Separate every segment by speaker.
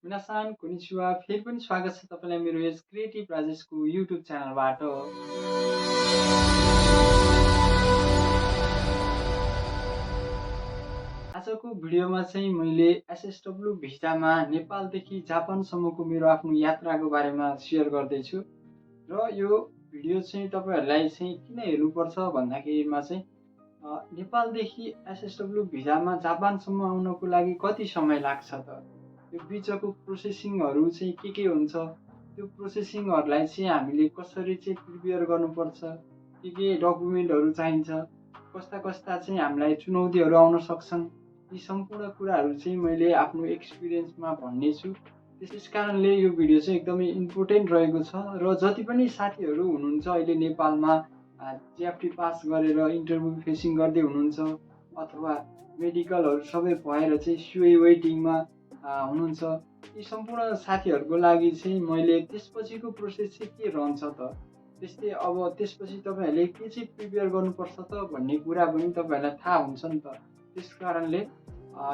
Speaker 1: मिनासान konnichiwa फेरि पनि स्वागत छ तपाईलाई मेरो यस क्रिएटिभ राजेशको युट्युब च्यानलबाट। आजको भिडियोमा चाहिँ मैले एसएसडब्ल्यू भिजामा नेपालदेखि जापानसम्मको मेरो आफ्नो यात्राको बारेमा सेयर गर्दैछु र यो भिडियो चाहिँ तपाईहरुलाई चाहिँ किन हेर्नुपर्छ भन्दाखेरिमा चाहिँ नेपालदेखि एसएसडब्ल्यू भिजामा जापानसम्म आउनको लागि कति समय लाग्छ त, यो बिचको प्रोसेसिङहरू चाहिँ के हुन्छ, त्यो प्रोसेसिङहरूलाई चाहिँ हामीले कसरी चाहिँ प्रिपेयर गर्नुपर्छ, के डकुमेन्टहरू चाहिन्छ, कस्ता कस्ता चाहिँ हामीलाई चुनौतीहरू आउन सक्छन्, यी सम्पूर्ण कुराहरू चाहिँ मैले आफ्नो एक्सपिरियन्समा भन्ने छु। त्यस कारणले यो भिडियो चाहिँ एकदमै इम्पोर्टेन्ट रहेको छ र जति पनि साथीहरू हुनुहुन्छ अहिले नेपालमा जिएफटी पास गरेर इन्टरभ्यू फेसिङ गर्दै हुनुहुन्छ अथवा मेडिकलहरू सबै भएर चाहिँ सिओए वेटिङमा हुनुहुन्छ, यी सम्पूर्ण साथीहरूको लागि चाहिँ मैले त्यसपछिको प्रोसेस चाहिँ के रहन्छ त, त्यस्तै अब त्यसपछि तपाईँहरूले के चाहिँ प्रिपेयर गर्नुपर्छ त भन्ने कुरा पनि तपाईँहरूलाई थाहा हुन्छ नि त। त्यस कारणले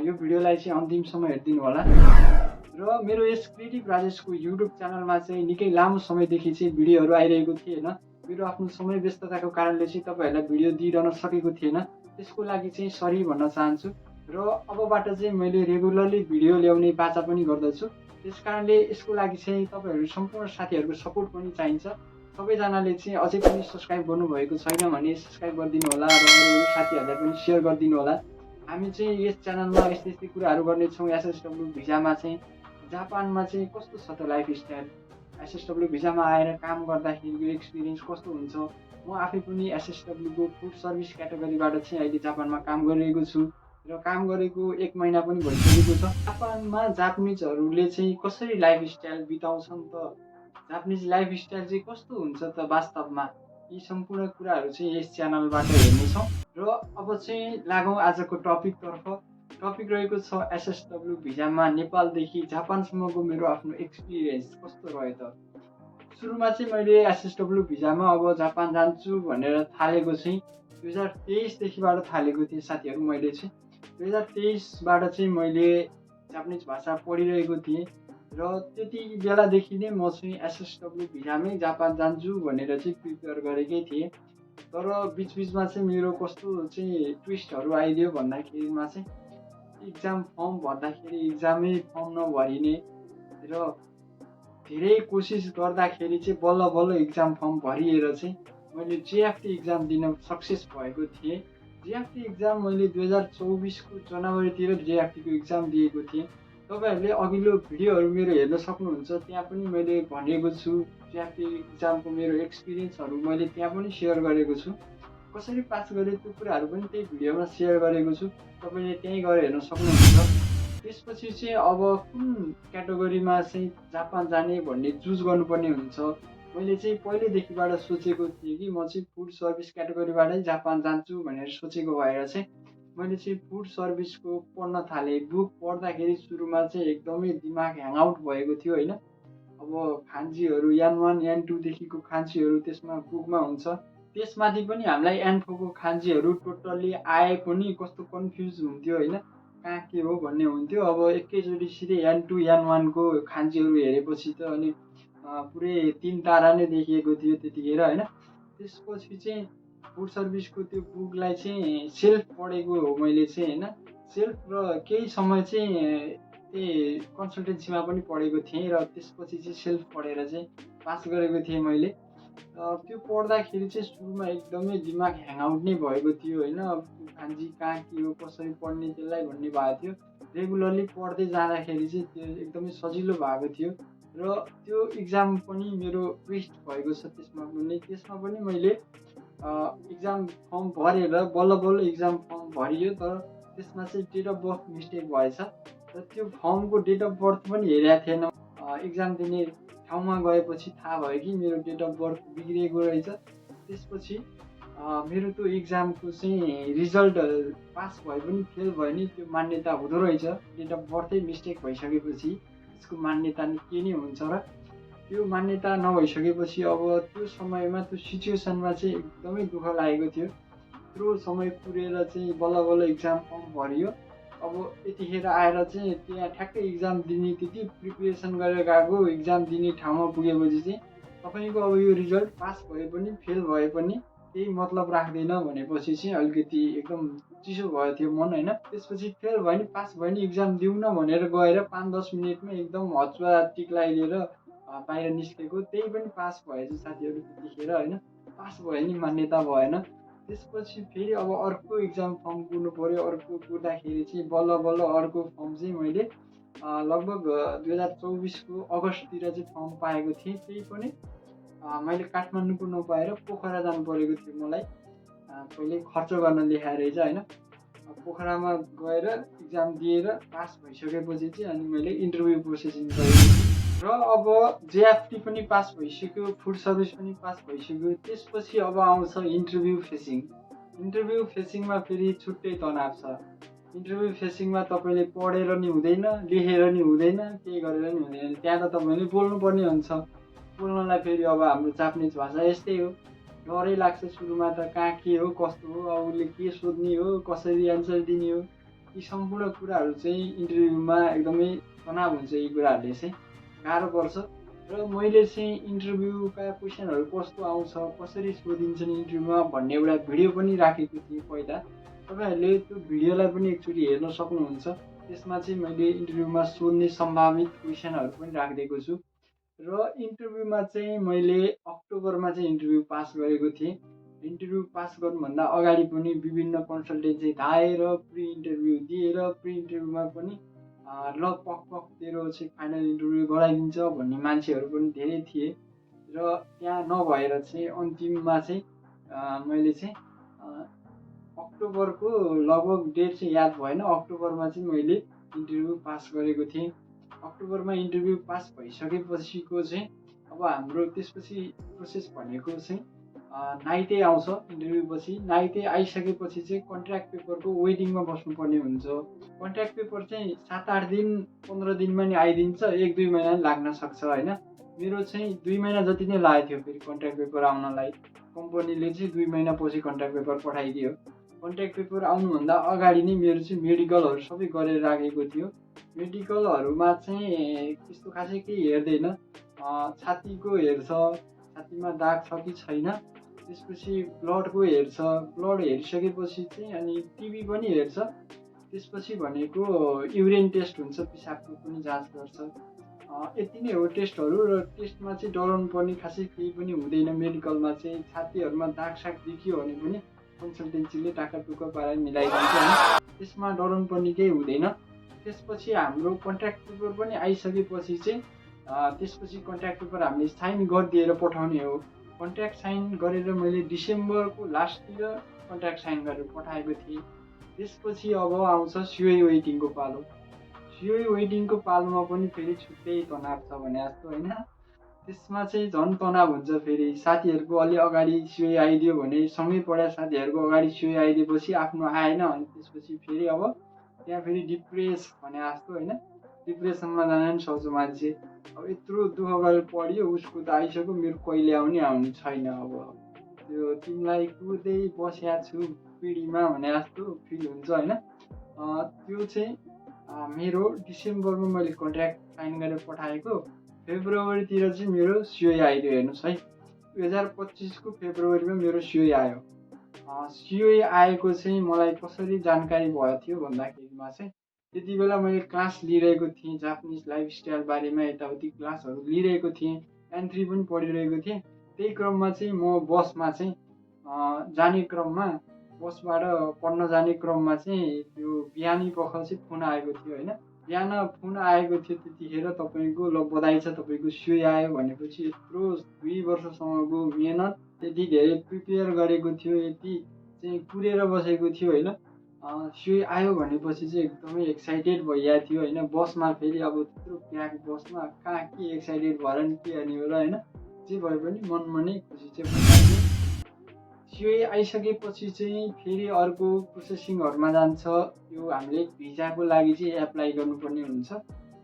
Speaker 1: यो भिडियोलाई चाहिँ अन्तिमसम्म हेरिदिनु होला र मेरो यस क्रिएटिभ राजेशको युट्युब च्यानलमा चाहिँ निकै लामो समयदेखि चाहिँ भिडियोहरू आइरहेको थिएन। मेरो आफ्नो समय व्यस्तताको कारणले चाहिँ तपाईँहरूलाई भिडियो दिइरहन सकेको थिएन, त्यसको लागि चाहिँ सरी भन्न चाहन्छु र अबबाट चाहिँ मैले रेगुलरली भिडियो ल्याउने बाचा पनि गर्दछु। त्यस कारणले यसको लागि चाहिँ तपाईँहरू सम्पूर्ण साथीहरूको सपोर्ट पनि चाहिन्छ। सबैजनाले चाहिँ अझै पनि सब्सक्राइब गर्नुभएको छैन भने सब्सक्राइब गरिदिनु होला र अरू साथीहरूलाई पनि सेयर गरिदिनु होला। हामी चाहिँ यस च्यानलमा यस्तै कुराहरू गर्नेछौँ। एसएसडब्ल्यू भिजामा चाहिँ जापानमा चाहिँ कस्तो छ त लाइफस्टाइल, एसएसडब्ल्यू भिजामा आएर काम गर्दाखेरिको एक्सपिरियन्स कस्तो हुन्छ। म आफै पनि एसएसडब्ल्यूको फुड सर्भिस क्याटेगोरीबाट चाहिँ अहिले जापानमा काम गरिरहेको छु र काम गरेको 1 महिना पनि भइसकेको छ। जापानमा जापानिजहरूले चाहिँ कसरी लाइफस्टाइल बिताउँछन् त, जापानिज लाइफस्टाइल चाहिँ कस्तो हुन्छ त वास्तवमा, यी सम्पूर्ण कुराहरू चाहिँ यस च्यानलबाट हेर्नेछौँ। र अब चाहिँ लागौँ आजको टपिकतर्फ। टपिक रहेको छ एसएसडब्ल्यू भिजामा नेपालदेखि जापानसम्मको मेरो आफ्नो एक्सपिरियन्स कस्तो रह्यो त। सुरुमा चाहिँ मैले एसएसडब्ल्यू भिजामा अब जापान जान्छु भनेर थालेको चाहिँ 2023देखिबाट थालेको थिएँ साथीहरू। मैले चाहिँ 2023बाट चाहिँ मैले जापानिज भाषा पढिरहेको थिएँ र त्यति बेलादेखि नै म चाहिँ एसएसडब्ल्यू भिजामै जापान जान्छु भनेर चाहिँ प्रिपेयर गरेकै थिएँ। तर बिचबिचमा चाहिँ मेरो कस्तो चाहिँ ट्विस्टहरू आइदियो भन्दाखेरिमा चाहिँ इक्जाम फर्म भर्दाखेरि इक्जामै फर्म नभरिने र धेरै कोसिस गर्दाखेरि चाहिँ बल्ल बल्ल इक्जाम फर्म भरिएर चाहिँ मैले जिएफटी इक्जाम दिन सक्सेस भएको थिएँ। जिएफटी इक्जाम मैले 2024को जनवरीतिर जिएफटीको इक्जाम दिएको थिएँ। तपाईँहरूले अघिल्लो भिडियोहरू मेरो हेर्न सक्नुहुन्छ, त्यहाँ पनि मैले भनेको छु जिएफटी इक्जामको मेरो एक्सपिरियन्सहरू मैले त्यहाँ पनि सेयर गरेको छु। कसरी पास गरेँ त्यो कुराहरू पनि त्यही भिडियोमा सेयर गरेको छु, तपाईँले त्यहीँ गएर हेर्न सक्नुहुन्छ। त्यसपछि चाहिँ अब कुन क्याटेगोरीमा चाहिँ जापान जाने भन्ने चुज गर्नुपर्ने हुन्छ। मैले चाहिँ पहिलेदेखिबाट सोचेको थिएँ कि म चाहिँ फुड सर्भिस क्याटेगोरीबाटै जापान जान्छु भनेर सोचेको भएर चाहिँ मैले चाहिँ फुड सर्भिसको पढ्न थालेँ। बुक पढ्दाखेरि सुरुमा चाहिँ एकदमै दिमाग ह्याङआउट भएको थियो होइन। अब खान्जीहरू यान 1 यान 2देखिको खान्जीहरू त्यसमा बुकमा हुन्छ, त्यसमाथि पनि हामीलाई एन्फोको खान्जीहरू टोटल्ली आए पनि कस्तो कन्फ्युज हुन्थ्यो होइन, कहाँ के हो भन्ने हुन्थ्यो। अब एकैचोटि सिधै यान 2 यान 1को खान्जीहरू हेरेपछि त अनि पुरै 3 तारा नै देखिएको थियो त्यतिखेर होइन। त्यसपछि चाहिँ फुड सर्भिसको त्यो बुकलाई चाहिँ सेल्फ पढेको हो मैले चाहिँ होइन, सेल्फ र केही समय चाहिँ त्यही कन्सल्टेन्सीमा पनि पढेको थिएँ र त्यसपछि चाहिँ सेल्फ पढेर चाहिँ पास गरेको थिएँ मैले। त्यो पढ्दाखेरि चाहिँ सुरुमा एकदमै दिमाग ह्याङआउट नै भएको थियो होइन। खान्जी कहाँ के हो कसरी पढ्ने त्यसलाई भन्ने भएको थियो। रेगुलरली पढ्दै जाँदाखेरि चाहिँ त्यो एकदमै सजिलो भएको थियो र त्यो इक्जाम पनि मेरो ट्विस्ट भएको छ। त्यसमा पनि मैले इक्जाम फर्म भरेर बल्ल बल्ल इक्जाम फर्म भरियो, तर त्यसमा चाहिँ डेट अफ बर्थ मिस्टेक भएछ र त्यो फर्मको डेट अफ बर्थ पनि हेरेको थिएन। इक्जाम दिने ठाउँमा गएपछि थाहा भयो कि मेरो डेट अफ बर्थ बिग्रिएको रहेछ। त्यसपछि मेरो त्यो इक्जामको चाहिँ रिजल्ट पास भए पनि फेल भयो नि त्यो मान्यता हुँदो रहेछ। डेट अफ बर्थै मिस्टेक भइसकेपछि त्यसको मान्यता के नै हुन्छ र त्यो मान्यता नभइसकेपछि अब त्यो समयमा त्यो सिचुएसनमा चाहिँ एकदमै दुःख लागेको थियो। त्यत्रो समय पुरेर चाहिँ बल्ल बल्ल इक्जाम फर्म भरियो। अब यतिखेर आएर चाहिँ त्यहाँ ठ्याक्कै इक्जाम दिने त्यति प्रिपेरेसन गरेर गएको इक्जाम दिने ठाउँमा पुगेपछि चाहिँ तपाईँको अब यो रिजल्ट पास भए पनि फेल भए पनि केही मतलब राख्दैन भनेपछि चाहिँ अलिकति एकदम चिसो भयो थियो मन होइन। त्यसपछि फेल भयो नि पास भयो नि इक्जाम दिउँ न भनेर गएर 5-10 मिनटमा एकदम हचुवा टिक लगाइदिएर बाहिर निस्केको, त्यही पनि पास भएछ साथीहरू त्यतिखेर होइन। पास भयो नि मान्यता भएन। त्यसपछि फेरि अब अर्को इक्जाम फर्म कुर्नु पऱ्यो। अर्को कुर्दाखेरि चाहिँ बल्ल बल्ल अर्को फर्म चाहिँ मैले लगभग 2024को अगस्ततिर चाहिँ फर्म पाएको थिएँ। त्यही पनि मैले काठमाडौँको नपाएर पोखरा जानु परेको थियो मलाई पहिले खर्च गर्न लेखाएर चाहिँ होइन। पोखरामा गएर इक्जाम दिएर पास भइसकेपछि चाहिँ अनि मैले इन्टरभ्यू प्रोसेसिङ गरेँ र अब जेएफटी पनि पास भइसक्यो, फुड सर्भिस पनि पास भइसक्यो। त्यसपछि अब आउँछ इन्टरभ्यू फेसिङ। इन्टरभ्यू फेसिङमा फेरि छुट्टै तनाव छ। इन्टरभ्यू फेसिङमा तपाईँले पढेर नि हुँदैन, लेखेर नि हुँदैन, केही गरेर नि हुँदैन। त्यहाँ त तपाईँले बोल्नुपर्ने हुन्छ। बोल्नलाई फेरि अब हाम्रो जापानिज भाषा यस्तै हो, डरै लाग्छ सुरुमा त, कहाँ के हो कस्तो हो, अब उसले के सोध्ने हो, कसरी एन्सर दिने हो, यी सम्पूर्ण कुराहरू चाहिँ इन्टरभ्यूमा एकदमै तनाव हुन्छ। यी कुराहरूले चाहिँ गाह्रो पर्छ। र मैले चाहिँ इन्टरभ्यूका क्वेसनहरू कस्तो आउँछ, कसरी सोधिन्छन् इन्टरभ्यूमा भन्ने एउटा भिडियो पनि राखेको थिएँ पहिला। तपाईँहरूले त्यो भिडियोलाई पनि एकचोटि हेर्न सक्नुहुन्छ। त्यसमा चाहिँ मैले इन्टरभ्यूमा सोध्ने सम्भावित क्वेसनहरू पनि राखिदिएको छु। र इन्टरभ्यूमा चाहिँ मैले अक्टोबरमा चाहिँ इन्टरभ्यू पास गरेको थिएँ। इन्टरभ्यू पास गर्नुभन्दा अगाडि पनि विभिन्न कन्सल्टेन्सी धाएर प्रि इन्टरभ्यू दिएर प्रि इन्टरभ्यूमा पनि ल पक तेरो चाहिँ फाइनल इन्टरभ्यू गराइदिन्छ भन्ने मान्छेहरू पनि धेरै थिए। र त्यहाँ नभएर चाहिँ अन्तिममा चाहिँ मैले चाहिँ अक्टोबरको लगभग डेट चाहिँ याद भएन, अक्टोबरमा चाहिँ मैले इन्टरभ्यू पास गरेको थिएँ। अक्टोबरमा इन्टरभ्यू पास भइसकेपछिको चाहिँ अब हाम्रो त्यसपछि प्रोसेस भनेको चाहिँ नाइटै आउँछ। इन्टरभ्यू पछि नाइटै आइसकेपछि चाहिँ कन्ट्र्याक्ट पेपरको वेटिङमा बस्नुपर्ने हुन्छ। कन्ट्र्याक्ट पेपर चाहिँ 7-8 दिन 15 दिनमा नि आइदिन्छ, 1-2 महिना नि लाग्न सक्छ होइन। मेरो चाहिँ 2 महिना जति नै लागेको थियो फेरि कन्ट्र्याक्ट पेपर आउनलाई। कम्पनीले चाहिँ 2 महिनापछि कन्ट्र्याक्ट पेपर पठाइदियो। कन्ट्र्याक्ट पेपर आउनुभन्दा अगाडि नै मेरो चाहिँ मेडिकलहरू सबै गरेर राखेको थियो। मेडिकलहरूमा चाहिँ त्यस्तो खासै केही हेर्दैन, छातीको हेर्छ, छातीमा दाग छ कि छैन, त्यसपछि ब्लडको हेर्छ, ब्लड हेरिसकेपछि चाहिँ अनि टिबी पनि हेर्छ। त्यसपछि भनेको युरिन टेस्ट हुन्छ, पिसाबको पनि जाँच गर्छ। यति नै हो टेस्टहरू। र टेस्टमा चाहिँ डराउनु पर्ने खासै केही पनि हुँदैन। मेडिकलमा चाहिँ छातीहरूमा दाग साग देखियो भने पनि कन्सल्टेन्सीले टाकाटुक्का पारेर मिलाइदिन्छ होइन, त्यसमा डराउनु पर्ने केही हुँदैन। त्यसपछि हाम्रो कन्ट्र्याक्ट पेपर पनि आइसकेपछि चाहिँ त्यसपछि कन्ट्र्याक्ट पेपर हामीले साइन गरिदिएर पठाउने हो। कन्ट्र्याक्ट साइन गरेर मैले डिसेम्बरको लास्टतिर कन्ट्र्याक्ट साइन गरेर पठाएको थिएँ। त्यसपछि अब आउँछ सिओई वेटिङको पालो। सिओई वेटिङको पालोमा पनि फेरि छुट्टै तनाव छ भने जस्तो होइन। त्यसमा चाहिँ झन् तनाव हुन्छ। फेरि साथीहरूको अलि अगाडि सिओई आइदियो भने सँगै पढाए साथीहरूको अगाडि सिओई आइदिएपछि आफ्नो आएन अनि त्यसपछि फेरि अब त्यहाँ फेरि डिप्रेस भने जस्तो होइन, डिप्रेसनमा जान नि सक्छ मान्छे। अब यत्रो दुःख गरेर पढ्यो, उसको त आइसक्यो, मेरो कहिले आउने छैन। अब त्यो तिमीलाई कुर्दै बसेको छु पिँढीमा भने जस्तो फिल हुन्छ होइन। त्यो चाहिँ मेरो डिसेम्बरमा मैले कन्ट्र्याक्ट साइन गरेर पठाएको, फेब्रुअरीतिर चाहिँ मेरो सिओई आइदियो। हेर्नुहोस् है, 2025को फेब्रुअरीमा मेरो सिओई आयो। सिओई आएको चाहिँ मलाई कसरी जानकारी भएको थियो भन्दाखेरिमा चाहिँ त्यति बेला मैले क्लास लिइरहेको थिएँ, जापानिज लाइफस्टाइल बारेमा यताउति क्लासहरू लिइरहेको थिएँ, N3 पनि पढिरहेको थिएँ। त्यही क्रममा चाहिँ म बसमा चाहिँ जाने क्रममा, बसबाट पढ्न जाने क्रममा चाहिँ त्यो बिहानी पख चाहिँ फोन आएको थियो होइन। बिहान फोन आएको थियो त्यतिखेर, तपाईँको ल बधाई छ तपाईँको सिओई आयो भनेपछि यत्रो 2 वर्षसम्मको मेहनत, यति धेरै प्रिपेयर गरेको थियो, यति चाहिँ कुरेर बसेको थियो होइन। सिओई आयो भनेपछि चाहिँ एकदमै एक्साइटेड भइरहेको थियो होइन। बसमा फेरि अब त्यत्रो प्याक बसमा कहाँ के एक्साइटेड भएर नि के गर्ने हो र होइन। जे भए पनि मनमा नै खुसी चाहिँ भइरहेको थियो। सिओई आइसकेपछि चाहिँ फेरि अर्को प्रोसेसिङहरूमा जान्छ। यो हामीले भिजाको लागि चाहिँ एप्लाई गर्नुपर्ने हुन्छ।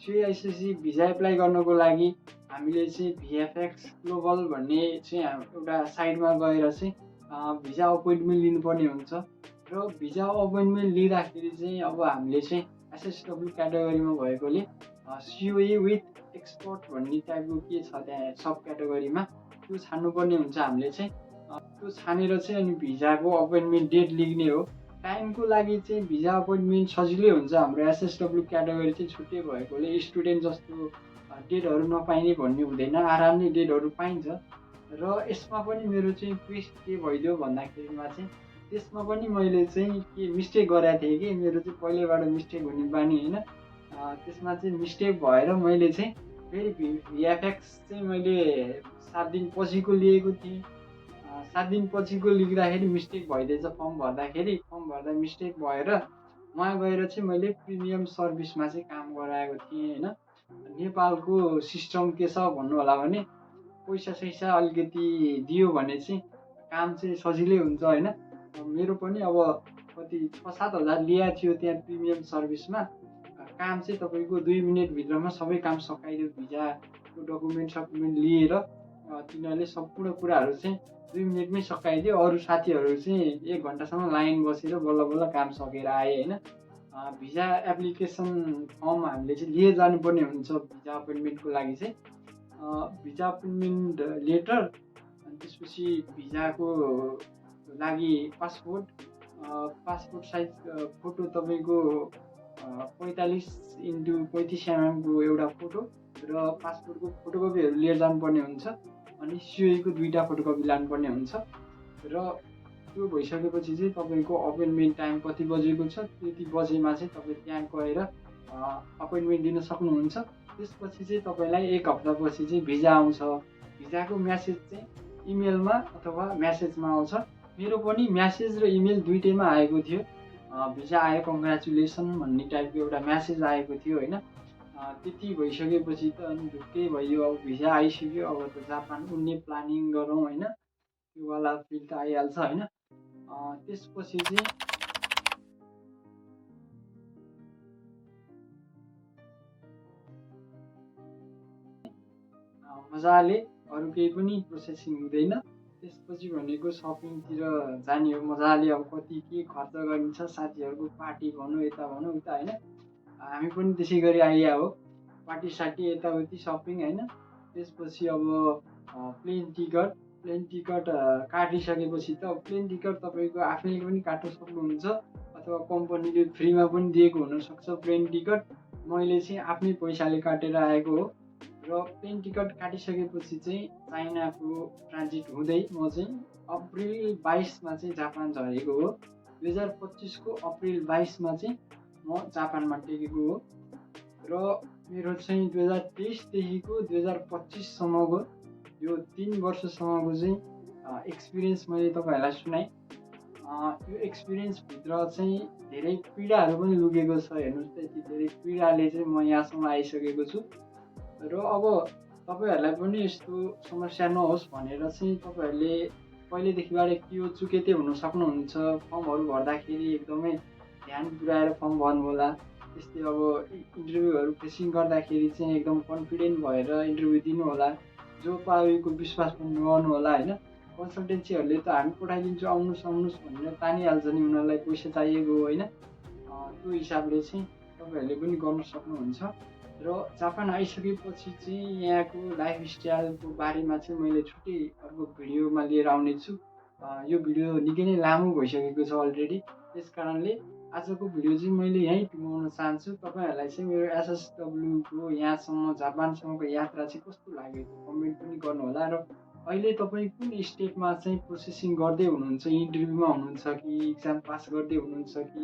Speaker 1: सिओई आइसकेपछि भिजा एप्लाई गर्नको लागि हामीले चाहिँ भिएफएक्स ग्लोबल भन्ने चाहिँ एउटा साइटमा गएर चाहिँ भिजा अपोइन्टमेन्ट लिनुपर्ने हुन्छ। र भिजा अपोइन्टमेन्ट लिँदाखेरि चाहिँ अब हामीले चाहिँ एसएसडब्ल्यू क्याटेगोरीमा भएकोले सिओए विथ एक्सपर्ट भन्ने टाइपको के छ त्यहाँ सब क्याटेगोरीमा त्यो छान्नुपर्ने हुन्छ हामीले चाहिँ त्यो छानेर चाहिँ अनि भिजाको अपोइन्टमेन्ट डेट लेख्ने हो। टाइमको लागि चाहिँ भिजा अपोइन्टमेन्ट सजिलै हुन्छ। हाम्रो एसएसडब्ल्यू क्याटेगोरी चाहिँ छुट्टै भएकोले स्टुडेन्ट जस्तो डेटहरू नपाइने भन्ने हुँदैन, आरामले डेटहरू पाइन्छ। र यसमा पनि मेरो चाहिँ ट्विस्ट के भइदियो भन्दाखेरिमा चाहिँ त्यसमा पनि मैले चाहिँ के मिस्टेक गरेको थिएँ कि मेरो चाहिँ पहिल्यैबाट मिस्टेक हुने बानी होइन। त्यसमा चाहिँ मिस्टेक भएर मैले चाहिँ फेरि भिएफएक्स चाहिँ मैले 7 दिन पछिको लिएको थिएँ। 7 दिन पछिको लेख्दाखेरि मिस्टेक भइदिएछ। फर्म भर्दा मिस्टेक भएर उहाँ गएर चाहिँ मैले प्रिमियम सर्भिसमा चाहिँ काम गराएको थिएँ होइन। नेपालको सिस्टम के छ भन्नु होला भने पैसा सैसा अलिकति दियो भने चाहिँ काम चाहिँ सजिलै हुन्छ होइन। मेरो पनि अब कति 6-7 हजार लिएको थियो त्यहाँ प्रिमियम सर्भिसमा। काम चाहिँ तपाईँको 2 मिनटभित्रमा सबै काम सकाइदियो। भिजाको डकुमेन्ट लिएर तिनीहरूले सम्पूर्ण कुराहरू चाहिँ 2 मिनटमै सकाइदियो। अरू साथीहरू चाहिँ 1 घन्टासम्म लाइन बसेर बल्ल बल्ल काम सकेर आए होइन। भिजा एप्लिकेसन फर्म हामीले चाहिँ लिएर जानुपर्ने हुन्छ भिजा अपोइन्टमेन्टको लागि चाहिँ। भिजा अपोइन्टमेन्ट लेटर अनि त्यसपछि भिजाको लागि पासपोर्ट साइज फोटो तपाईँको 45x35 mm एउटा फोटो र पासपोर्टको फोटोकपीहरू लिएर जानुपर्ने हुन्छ। अनि सिओएको 2टा फोटोकपी लानुपर्ने हुन्छ। र त्यो भइसकेपछि चाहिँ तपाईँको अपोइन्टमेन्ट टाइम कति बजेको छ त्यति बजेमा चाहिँ तपाईँ त्यहाँ गएर अपोइन्टमेन्ट दिन सक्नुहुन्छ। त्यसपछि चाहिँ तपाईँलाई 1 हप्तापछि चाहिँ भिजा आउँछ। भिजाको म्यासेज चाहिँ इमेलमा अथवा म्यासेजमा आउँछ। मेरो पनि म्यासेज र इमेल दुइटैमा आएको थियो। भिजा आयो कङ्ग्रेचुलेसन भन्ने टाइपको एउटा म्यासेज आएको थियो होइन। त्यति भइसकेपछि त अनि ढुक्कै भयो। अब भिजा आइसक्यो, अब त जापान उड्ने प्लानिङ गरौँ होइन। त्यो वाला फिल त आइहाल्छ होइन। त्यसपछि चाहिँ मजाले अरू केही पनि प्रोसेसिङ हुँदैन। त्यसपछि भनेको सपिङतिर जाने हो मजाले। अब कति के खर्च गरिन्छ, साथीहरूको पार्टी भनौँ यता भनौँ उता होइन। हामी पनि त्यसै गरी आइया हो, पार्टी सार्टी यताउति सपिङ होइन। त्यसपछि अब प्लेन टिकट काटिसकेपछि त प्लेन टिकट तपाईँको आफैले पनि काट्न सक्नुहुन्छ अथवा कम्पनीले फ्रीमा पनि दिएको हुनसक्छ प्लेन टिकट। मैले चाहिँ आफ्नै पैसाले काटेर आएको हो। र प्लेन टिकट काटिसकेपछि चाहिँ चाइनाको ट्रान्जिट हुँदै म चाहिँ अप्रिल 22मा चाहिँ जापान झरेको हो। 2025को अप्रिल 22मा चाहिँ म जापानमा टेकेको हो। र मेरो चाहिँ 2023देखिको 2025सम्मको यो 3 वर्षसम्मको चाहिँ एक्सपिरियन्स मैले तपाईँहरूलाई सुनाएँ। यो एक्सपिरियन्सभित्र चाहिँ धेरै पीडाहरू पनि लुकेको छ। हेर्नुहोस् त यति धेरै पीडाले चाहिँ म यहाँसम्म आइसकेको छु। र अब तपाईँहरूलाई पनि यस्तो समस्या नहोस् भनेर चाहिँ तपाईँहरूले पहिलेदेखिबाट के चुकेते हुन सक्नुहुन्छ। फर्महरू भर्दाखेरि एकदमै ध्यान पुऱ्याएर फर्म भर्नु होला। त्यस्तै अब इन्टरभ्यूहरू फेसिङ गर्दाखेरि चाहिँ एकदम कन्फिडेन्ट भएर इन्टरभ्यू दिनु होला। जो पाएको विश्वास पनि नगर्नु होला होइन। कन्सल्टेन्सीहरूले त हामी पठाइदिन्छु आउनुहोस् भनेर तानिहाल्छ नि, उनीहरूलाई पैसा चाहिएको होइन। त्यो हिसाबले चाहिँ तपाईँहरूले पनि गर्न सक्नुहुन्छ। र जापान आइसकेपछि चाहिँ यहाँको लाइफस्टाइलको बारेमा चाहिँ मैले छुट्टै अर्को भिडियोमा लिएर आउनेछु। यो भिडियो निकै नै लामो भइसकेको छ अलरेडी। त्यस कारणले आजको भिडियो चाहिँ मैले यहीँ टुङ्गाउन चाहन्छु। तपाईँहरूलाई चाहिँ मेरो एसएसडब्ल्यूको यहाँसम्म जापानसम्मको यात्रा चाहिँ कस्तो लाग्यो कमेन्ट पनि गर्नुहोला। र अहिले तपाईँ कुन स्टेपमा चाहिँ प्रोसेसिङ गर्दै हुनुहुन्छ, इन्टरभ्यूमा हुनुहुन्छ कि इक्जाम पास गर्दै हुनुहुन्छ कि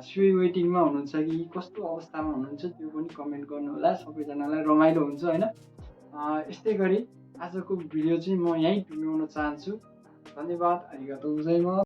Speaker 1: सिओए वेटिङमा हुनुहुन्छ कि कस्तो अवस्थामा हुनुहुन्छ त्यो पनि कमेन्ट गर्नुहोला। सबैजनालाई रमाइलो हुन्छ होइन। यस्तै गरी आजको भिडियो चाहिँ म यहीँ टुङ्गाउन चाहन्छु। धन्यवाद। आरिगातो गोजाइमास।